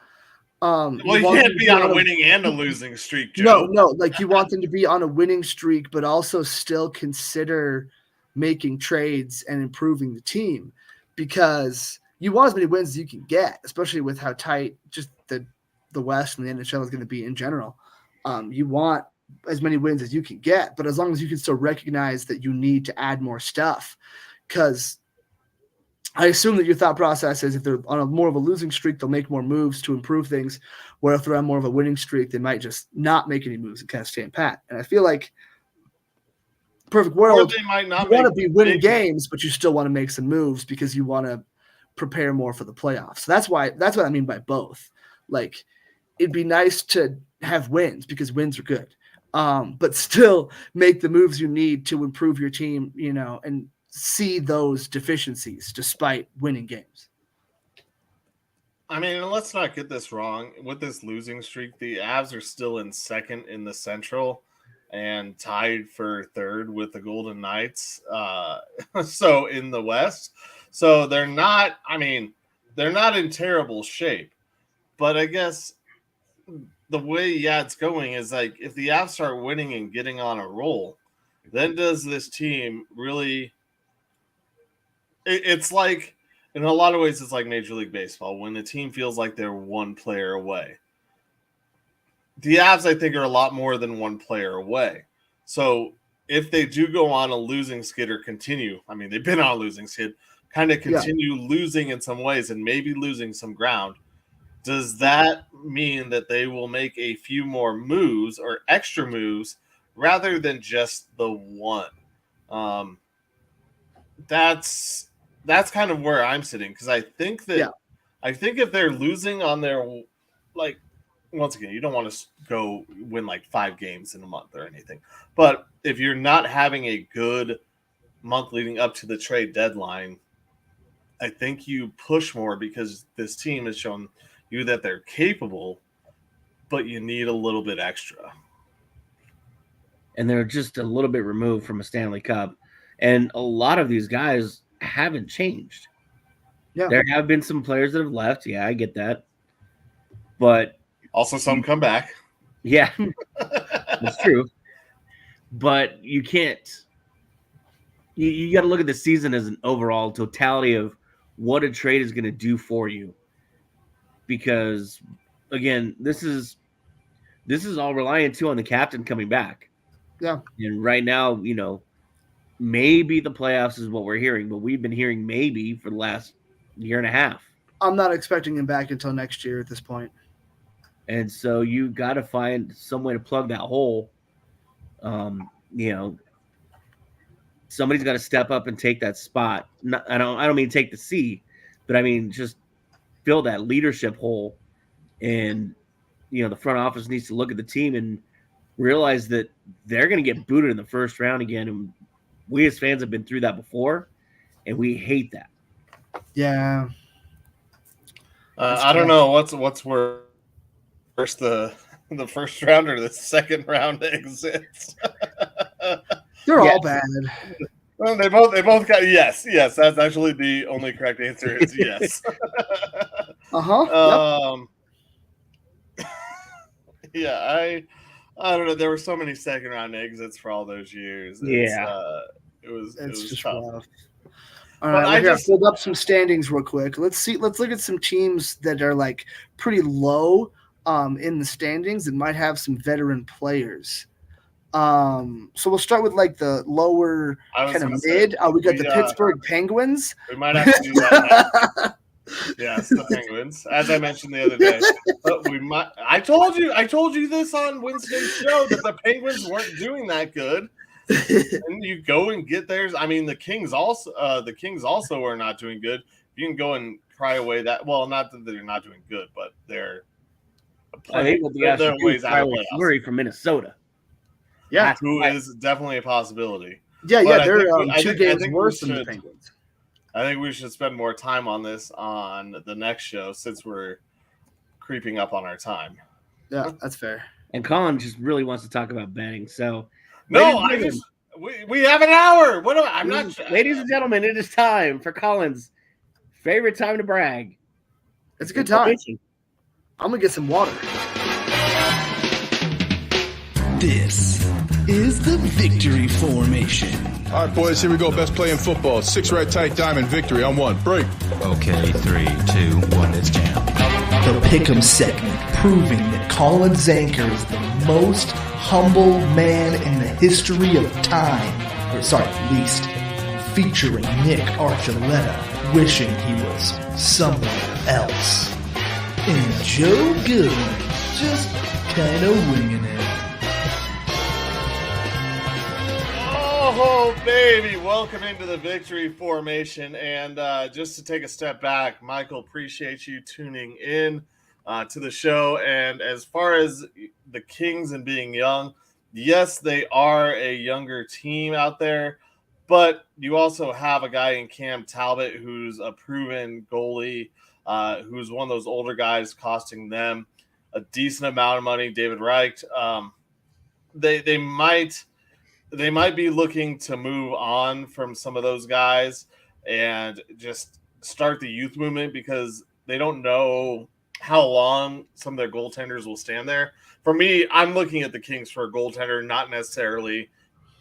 Well, you can't be on a winning and a losing streak, Joe. No, like you want them to be on a winning streak, but also still consider making trades and improving the team, because you want as many wins as you can get, especially with how tight just the West and the NHL is going to be in general. You want as many wins as you can get, but as long as you can still recognize that you need to add more stuff, because I assume that your thought process is if they're on a more of a losing streak, they'll make more moves to improve things, where if they're on more of a winning streak, they might just not make any moves and kind of stand pat. And I feel like perfect world, they might not you want to be winning games, but you still want to make some moves because you want to prepare more for the playoffs. So that's what I mean by both. Like, it'd be nice to have wins because wins are good, but still make the moves you need to improve your team, and see those deficiencies despite winning games. I mean, let's not get this wrong. With this losing streak, the Avs are still in second in the Central and tied for third with the Golden Knights. So in the West. So they're not in terrible shape. But I guess the way it's going is like if the Avs start winning and getting on a roll, then does this team really – it's like – in a lot of ways, it's like Major League Baseball when the team feels like they're one player away. The Avs, I think, are a lot more than one player away. So if they do go on a losing skid or continue, I mean, they've been on a losing skid, kind of continue losing in some ways and maybe losing some ground, does that mean that they will make a few more moves or extra moves rather than just the one? That's kind of where I'm sitting, because I think if they're losing on their, like, once again, you don't want to go win like 5 games in a month or anything, but if you're not having a good month leading up to the trade deadline, I think you push more because this team has shown you that they're capable, but you need a little bit extra. And they're just a little bit removed from a Stanley Cup, and a lot of these guys haven't changed. Yeah. There have been some players that have left. Yeah, I get that. But also some come back. Yeah, that's true. But you can't – you got to look at the season as an overall totality of what a trade is going to do for you. Because, again, this is all reliant, too, on the captain coming back. Yeah. And right now, maybe the playoffs is what we're hearing, but we've been hearing maybe for the last year and a half. I'm not expecting him back until next year at this point. And so you got to find some way to plug that hole. Somebody's got to step up and take that spot. I don't mean take the C, but I mean just fill that leadership hole. And the front office needs to look at the team and realize that they're going to get booted in the first round again. And we as fans have been through that before, and we hate that. Yeah. I don't know what's worse, the first round or the second round exits. They're all bad. Well, they both got yes. That's actually the only correct answer is yes. Yeah, I don't know. There were so many second round exits for all those years. It was just tough. Rough. All right, I pulled up some standings real quick. Let's look at some teams that are like pretty low in the standings and might have some veteran players. So we'll start with like the lower kind of mid. We got the Pittsburgh Penguins. We might have to do that. Yes, the Penguins, as I mentioned the other day. But we might. I told you this on Wednesday's show that the Penguins weren't doing that good. And you go and get theirs. I mean, the Kings also are not doing good. You can go and pry away that. Well, not that they're not doing good, but they're. I think what the Astros do is Fleury from Minnesota. Yeah, who is definitely a possibility. Yeah, they're 2 games worse than the Penguins. I think we should spend more time on this on the next show since we're creeping up on our time. Yeah, that's fair. And Colin just really wants to talk about betting. So, no, we have an hour. Ladies and gentlemen, it is time for Colin's favorite time to brag. It's a good time. I'm gonna get some water. This is the victory formation. All right, boys, here we go. Best play in football. 6 right tight diamond victory on 1. Break. Okay, 3, 2, 1, let's jam. The Pick'em segment, proving that Colin Zanker is the most humble man in the history of time. Least. Featuring Nick Archuleta wishing he was somewhere else. And Joe Good just kinda winging it. Oh, baby. Welcome into the victory formation. And just to take a step back, Michael, appreciate you tuning in to the show. And as far as the Kings and being young, yes, they are a younger team out there, but you also have a guy in Cam Talbot who's a proven goalie, who's one of those older guys costing them a decent amount of money. David Reich, they might be looking to move on from some of those guys and just start the youth movement because they don't know how long some of their goaltenders will stand there. For me, I'm looking at the Kings for a goaltender, not necessarily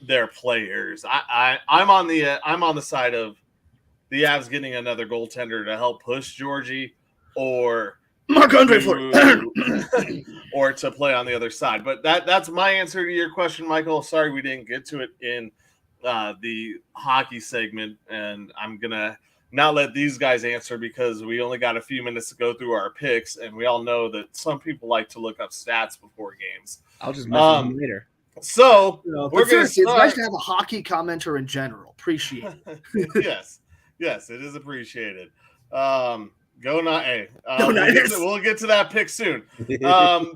their players. I'm on the side of the Avs getting another goaltender to help push Georgie or Marc-Andre or to play on the other side. But that's my answer to your question, Michael. Sorry we didn't get to it in the hockey segment, and I'm going to not let these guys answer because we only got a few minutes to go through our picks, and we all know that some people like to look up stats before games. I'll just message them later. So we're going to start. It's nice to have a hockey commenter in general. Appreciate it. Yes, it is appreciated. Go Niners. We'll get to that pick soon.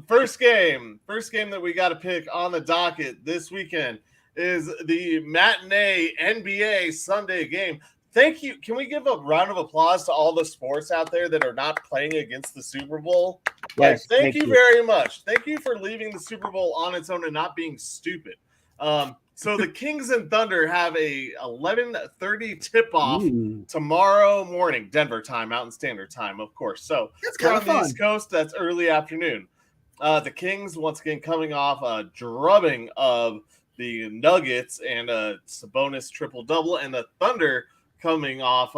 First game that we got to pick on the docket this weekend is the matinee NBA Sunday game. Thank you. Can we give a round of applause to all the sports out there that are not playing against the Super Bowl? Yes, thank you very much. Thank you for leaving the Super Bowl on its own and not being stupid. So the Kings and Thunder have a 11:30 tip-off tomorrow morning, Denver time, Mountain Standard Time, of course. So that's kind of fun. On the East Coast, that's early afternoon. The Kings, once again, coming off a drubbing of the Nuggets and a Sabonis triple-double, and the Thunder coming off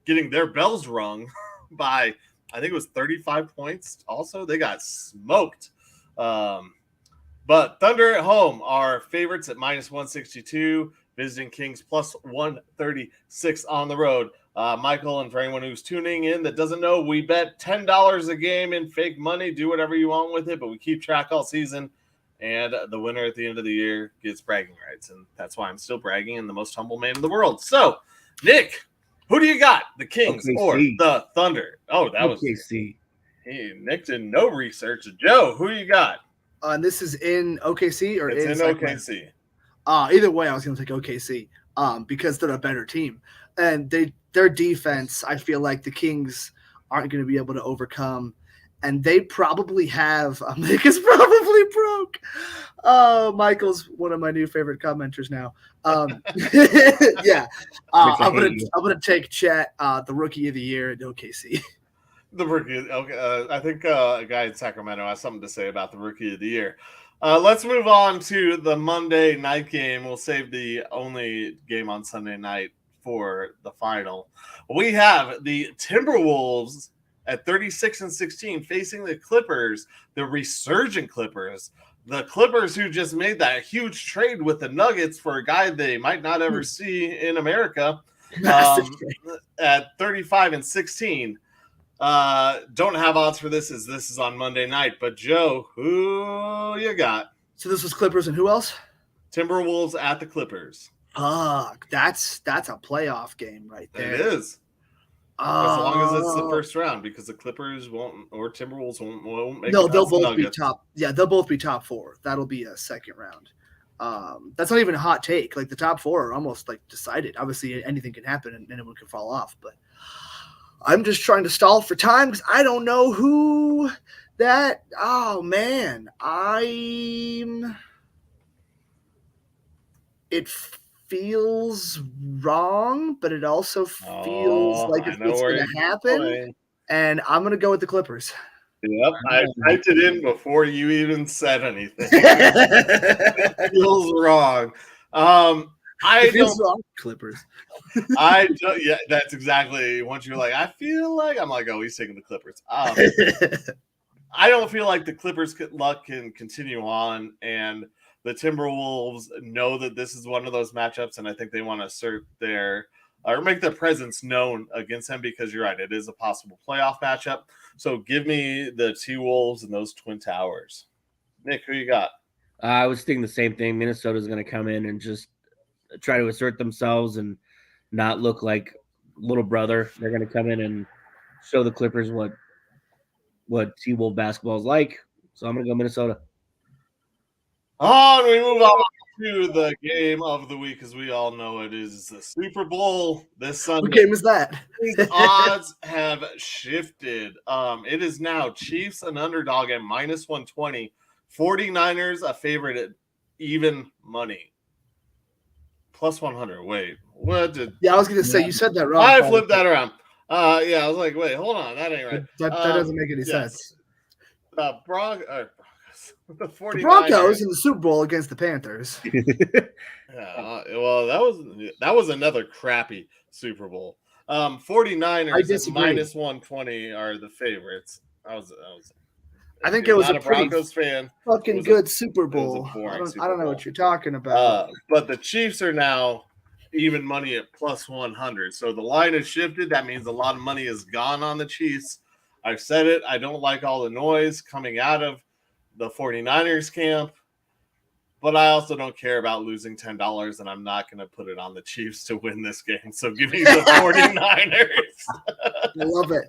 getting their bells rung by, I think it was 35 points. Also, they got smoked. But Thunder at home are favorites at minus 162, visiting Kings plus 136 on the road. Michael, and for anyone who's tuning in that doesn't know, we bet $10 a game in fake money. Do whatever you want with it, but we keep track all season. And the winner at the end of the year gets bragging rights. And that's why I'm still bragging and the most humble man in the world. So, Nick, who do you got? The Kings or the Thunder? Oh, that was OKC. Hey, Nick did no research. Joe, who you got? And this is in OKC or it's in OKC? Either way, I was going to take OKC because they're a better team. And their defense, I feel like the Kings aren't going to be able to overcome. And they probably have – Nick is probably broke. Michael's one of my new favorite commenters now. Yeah. I'm gonna take Chet, the rookie of the year at OKC. The rookie. Okay, I think a guy in Sacramento has something to say about the rookie of the year. Let's move on to the Monday night game. We'll save the only game on Sunday night for the final. We have the Timberwolves at 36-16 facing the Clippers, the resurgent Clippers. The Clippers who just made that huge trade with the Nuggets for a guy they might not ever see in America at 35-16. Don't have odds for this as this is on Monday night. But, Joe, who you got? So this was Clippers and who else? Timberwolves at the Clippers. Fuck, that's a playoff game right there. It is. As long as it's the first round, because the Clippers won't or Timberwolves won't make it. No, they'll both be top. Yeah, they'll both be top four. That'll be a second round. That's not even a hot take. Like the top four are almost like decided. Obviously, anything can happen and anyone can fall off. But I'm just trying to stall for time because I don't know who that. Oh man, It feels wrong, but it also feels like it's going to happen. And I'm going to go with the Clippers. Yep, I typed it in before you even said anything. It feels wrong. I don't. Wrong, Clippers. I don't. Yeah, that's exactly. Once you're like, I feel like I'm like, oh, he's taking the Clippers. I don't feel like the Clippers' luck can continue on, and the Timberwolves know that this is one of those matchups, and I think they want to assert their or make their presence known against him because you're right, it is a possible playoff matchup. So give me the T-Wolves and those Twin Towers. Nick, who you got? I was thinking the same thing. Minnesota's going to come in and just try to assert themselves and not look like little brother. They're going to come in and show the Clippers what T-Wolf basketball is like. So I'm going to go Minnesota. And we move on to the game of the week, as we all know it is the Super Bowl this Sunday. What game is that? These odds have shifted. It is now Chiefs an underdog at minus 120, 49ers a favorite at even money. Plus 100. Wait, what did? Yeah, I was going to say, you said that wrong. I flipped that around. Yeah, I was like, wait, hold on, that ain't right. That doesn't make any sense. The 49ers. The Broncos in the Super Bowl against the Panthers. Yeah, well, that was another crappy Super Bowl. 49ers at minus 120 are the favorites. I think it was a Broncos fan. Fucking good Super Bowl. I don't know what you're talking about. But the Chiefs are now even money at plus 100. So the line has shifted. That means a lot of money is gone on the Chiefs. I've said it. I don't like all the noise coming out of the 49ers camp, but I also don't care about losing $10, and I'm not going to put it on the Chiefs to win this game. So give me the 49ers. I love it.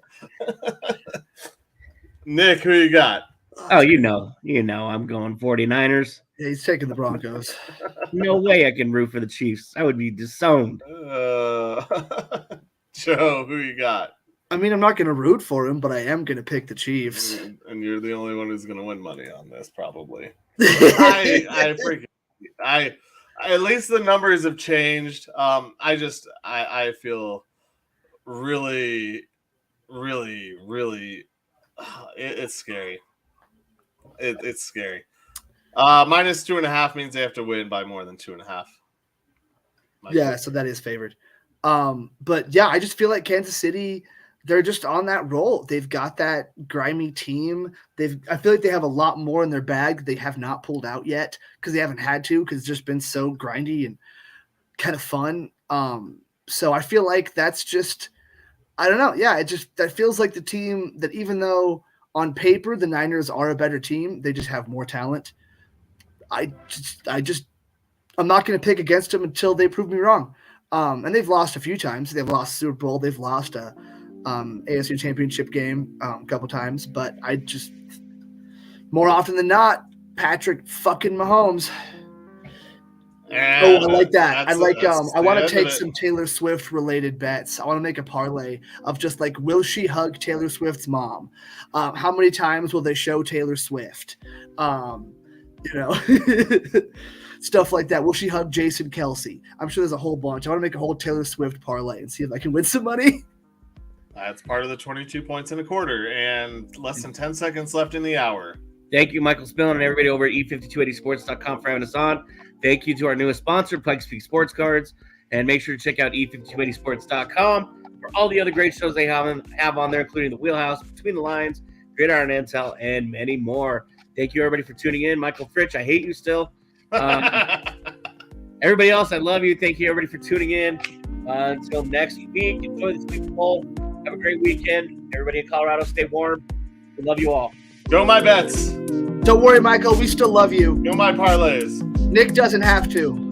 Nick, who you got? Oh, you know, I'm going 49ers. Yeah, he's taking the Broncos. No way I can root for the Chiefs. I would be disowned. Joe, who you got? I mean, I'm not going to root for him, but I am going to pick the Chiefs. And you're the only one who's going to win money on this, probably. I at least the numbers have changed. I feel really, really, really. It's scary. It's scary. Minus 2.5 means they have to win by more than 2.5. Yeah, so that is favored. But yeah, I just feel like Kansas City, they're just on that roll. They've got that grimy team. I feel like they have a lot more in their bag they have not pulled out yet because they haven't had to because it's just been so grindy and kind of fun. So I feel like that's just, I don't know. Yeah, that feels like the team that even though on paper the Niners are a better team, they just have more talent. I'm not going to pick against them until they prove me wrong. And they've lost a few times. They've lost Super Bowl. They've lost a AFC Championship game a couple times. But I just, more often than not, Patrick fucking Mahomes. Yeah, I like that. I want to take some Taylor Swift related bets. I want to make a parlay of just like, will she hug Taylor Swift's mom? How many times will they show Taylor Swift? Stuff like that. Will she hug Jason Kelsey? I'm sure there's a whole bunch. I want to make a whole Taylor Swift parlay and see if I can win some money. That's part of the 22 points in a quarter and less than 10 seconds left in the hour. Thank you, Michael Spillane, and everybody over at e5280sports.com for having us on. Thank you to our newest sponsor, Pikes Peak Sports Cards. And make sure to check out e5280sports.com for all the other great shows they have on there, including The Wheelhouse, Between the Lines, Gridiron Intel, and many more. Thank you, everybody, for tuning in. Michael Fritch, I hate you still. Everybody else, I love you. Thank you, everybody, for tuning in. Until next week, enjoy the Super Bowl. Have a great weekend. Everybody in Colorado, stay warm. We love you all. Go my bets. Don't worry, Michael. We still love you. Go my parlays. Nick doesn't have to.